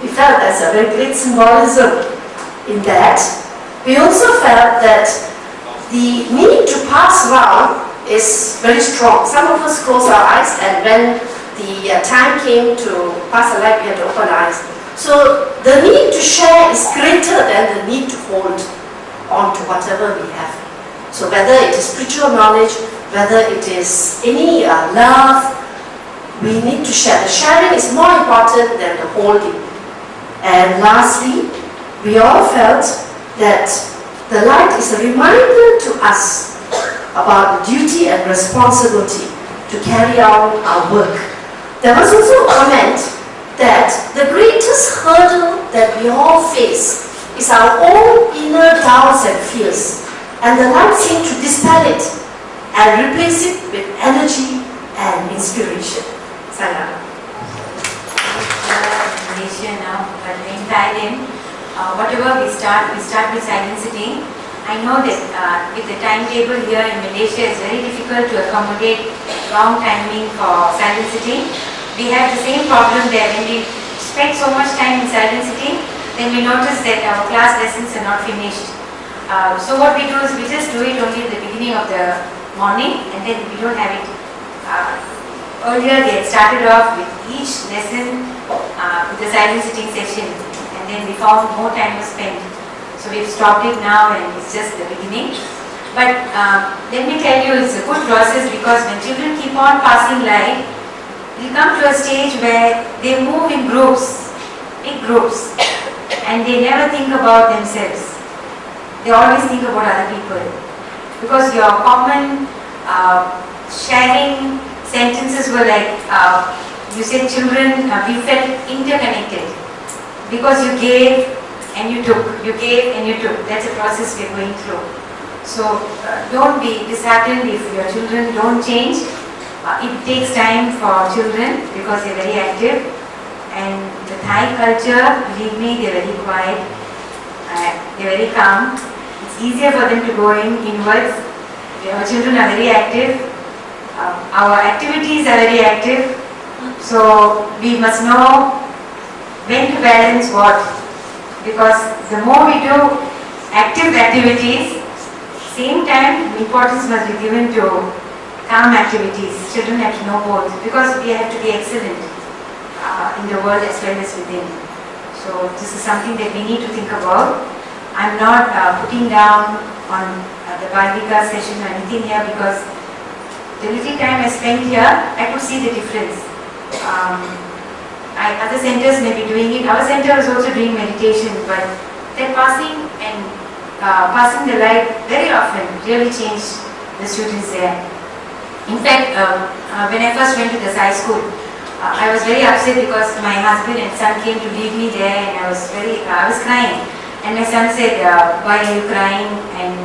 we felt there's a very great symbolism in that. We also felt that the need to pass around is very strong. Some of us close our eyes, and when the time came to pass the light, we had to open our eyes. So the need to share is greater than the need to hold on to whatever we have. So whether it is spiritual knowledge, whether it is any love, we need to share. The sharing is more important than the holding. And lastly, we all felt that the light is a reminder to us about the duty and responsibility to carry out our work. There was also a comment that the greatest hurdle that we all face is our own inner doubts and fears. And the light seemed to dispel it and replace it with energy and inspiration. Sayonara. Malaysia now, but in Thailand, whatever we start with silent sitting. I know that with the timetable here in Malaysia, it's very difficult to accommodate wrong timing for silent sitting. We have the same problem there. When we spend so much time in silent sitting, then we notice that our class lessons are not finished. So what we do is we just do it only at the beginning of the morning, and then we don't have it. Earlier they had started off with each lesson with the silent sitting session, and then we found more time was spent. So we've stopped it now, and it's just the beginning. But let me tell you, it's a good process, because when children keep on passing light, they come to a stage where they move in groups, big groups, and they never think about themselves. They always think about other people, because your common sharing sentences were like, you said children, we felt interconnected, because you gave and you took, you gave and you took. That's a process we're going through. So don't be disheartened if your children don't change. It takes time for children, because they're very active, and the Thai culture, believe me, they're very quiet, they're very calm. It's easier for them to go inwards. Our children are very active. Our activities are very active. So we must know when to balance what. Because the more we do active activities, same time importance must be given to calm activities. Children have to know both, because we have to be excellent in the world as well as within. So this is something that we need to think about. I'm not putting down on the Bhavika session or anything here, because the little time I spent here, I could see the difference. Other centers may be doing it. Our center is also doing meditation, but they're passing the light very often really changed the students there. In fact, when I first went to the Sai school, I was very upset, because my husband and son came to leave me there, and I was crying. And my son said, why are you crying? And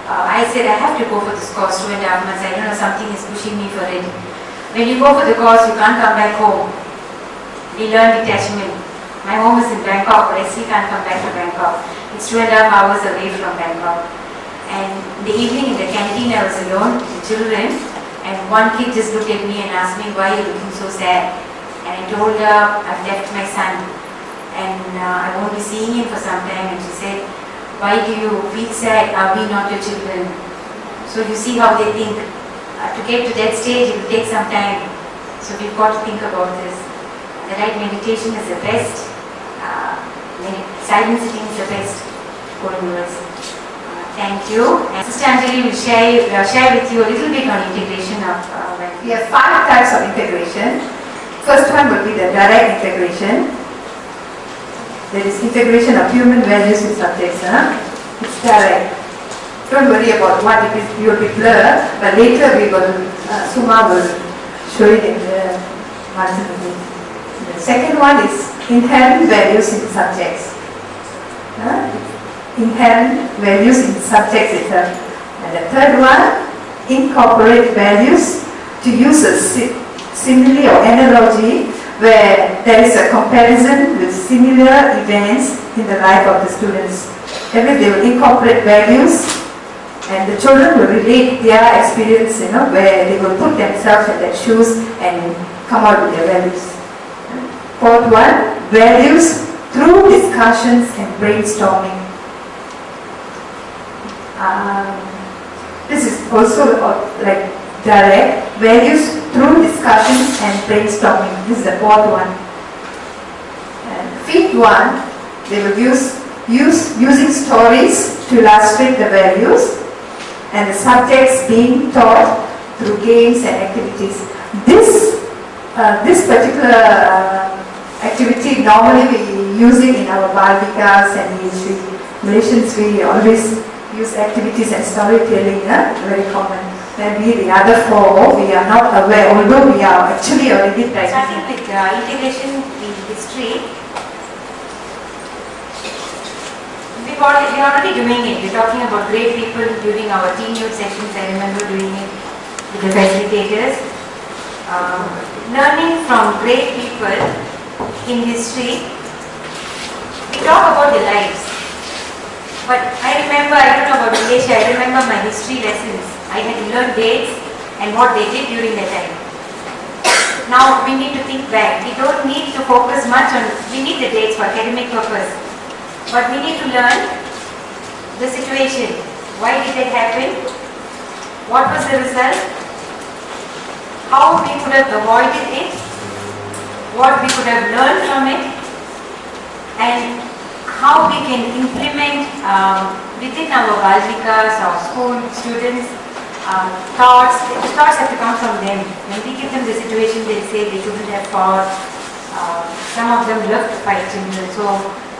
I said, I have to go for this course 2.5 months. I don't know, something is pushing me for it. When you go for the course, you can't come back home. We learn detachment. My home is in Bangkok, but I still can't come back to Bangkok. It's 2.5 hours away from Bangkok. And in the evening in the canteen, I was alone with the children, and one kid just looked at me and asked me, why are you looking so sad? And I told her, I've left my son, and I won't be seeing him for some time. And she said, why do you feel sad? Are we not your children? So you see how they think. To get to that stage, it will take some time. So we've got to think about this. The right meditation is the best. Silent sitting is the best. Go inwards. Thank you. And Sister Anjali will share with you a little bit on integration of We have 5 types of integration. First one will be the direct integration. There is integration of human values in subjects. It's direct. Don't worry about what it is. You will be blurred, but later we will, Suma will show it in the answer. The second one is inherent values in subjects. Inherent values in subjects itself. And the third one, incorporate values, to use a simile or analogy where there is a comparison with similar events in the life of the students. That means they will incorporate values, and the children will relate their experience, where they will put themselves in their shoes and come out with their values. Fourth one, values through discussions and brainstorming. This is also like direct, values through discussions and brainstorming. This is the fourth one. And fifth one, they will using stories to illustrate the values and the subjects being taught through games and activities. This particular activity normally we use it in our Bal Vikas and EHV. Malaysians, we always use activities and storytelling, very common. Maybe the other four we are not aware, although we are actually already Starting practicing. with integration in history, we're already doing it. We're talking about great people during our teen youth sessions. I remember doing it with the facilitators. Learning from great people in history, we talk about their lives. But I remember, I don't know about Malaysia, I remember my history lessons. I had to learn dates and what they did during that time. Now we need to think back. We don't need to focus much on, we need the dates for academic purpose. But we need to learn the situation. Why did it happen? What was the result? How we could have avoided it? What we could have learned from it? And how we can implement within our Bal Vikas or school students thoughts. The thoughts have to come from them. When we give them the situation, they say they shouldn't have fought. Some of them love to fight children, so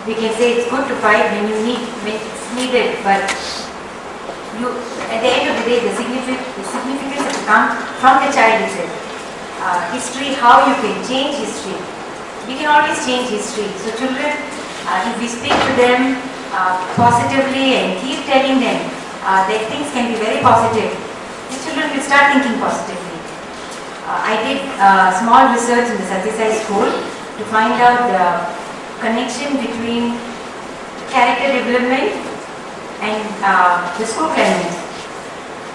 we can say it's good to fight when it's needed, but at the end of the day, the significance has to come from the child itself. History, how you can change history. We can always change history. So children, if we speak to them positively and keep telling them that things can be very positive, the children will start thinking positively. I did small research in the Sathya Sai school to find out the connection between character development and the school climate.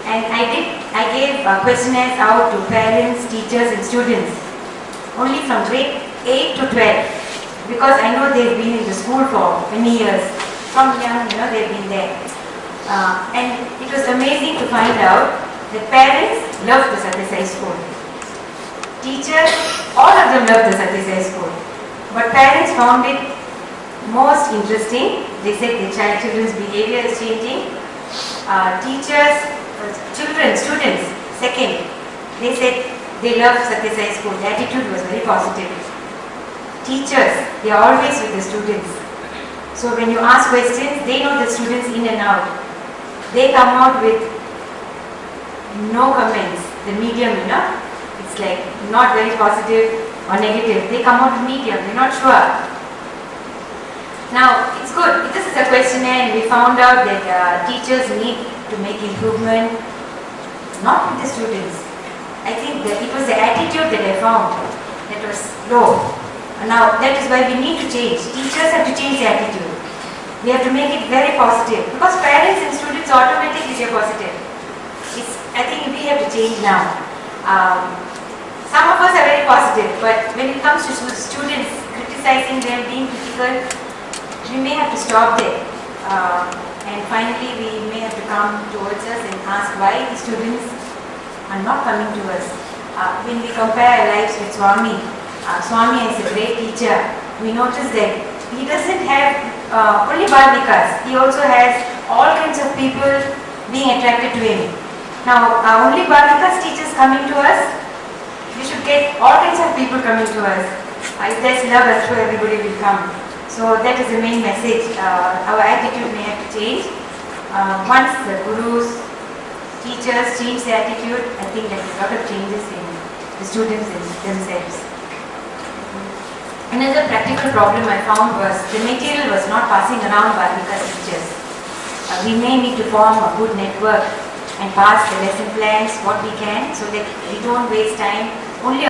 And I gave questionnaires out to parents, teachers and students only from grade 8 to 12. Because I know they've been in the school for many years. From young, they've been there. And it was amazing to find out that parents love the Sathya Sai school. Teachers, all of them love the Sathya Sai school. But parents found it most interesting. They said the children's behavior is changing. Teachers, students, second, they said they love Sathya Sai school. The attitude was very positive. Teachers, they are always with the students. So when you ask questions, they know the students in and out. They come out with no comments. The medium, it's like not very positive or negative. They come out with medium, they're not sure. Now, it's good. This is a questionnaire and we found out that teachers need to make improvement, not with the students. I think that it was the attitude that I found that was low. Now, that is why we need to change. Teachers have to change their attitude. We have to make it very positive. Because parents and students automatically say positive. I think we have to change now. Some of us are very positive, but when it comes to students, criticizing them, being critical, we may have to stop there. And finally, we may have to come towards us and ask why the students are not coming to us. When we compare our lives with Swami, Swami is a great teacher. We notice that he doesn't have only Bal Vikas. He also has all kinds of people being attracted to him. Now, only Bal Vikas teachers coming to us, we should get all kinds of people coming to us. If there's love, I'm sure everybody will come. So that is the main message. Our attitude may have to change. Once the gurus, teachers change their attitude, I think there is a lot of changes in the students themselves. Another practical problem I found was the material was not passing around by Vikas teachers. We may need to form a good network and pass the lesson plans, what we can, so that we don't waste time only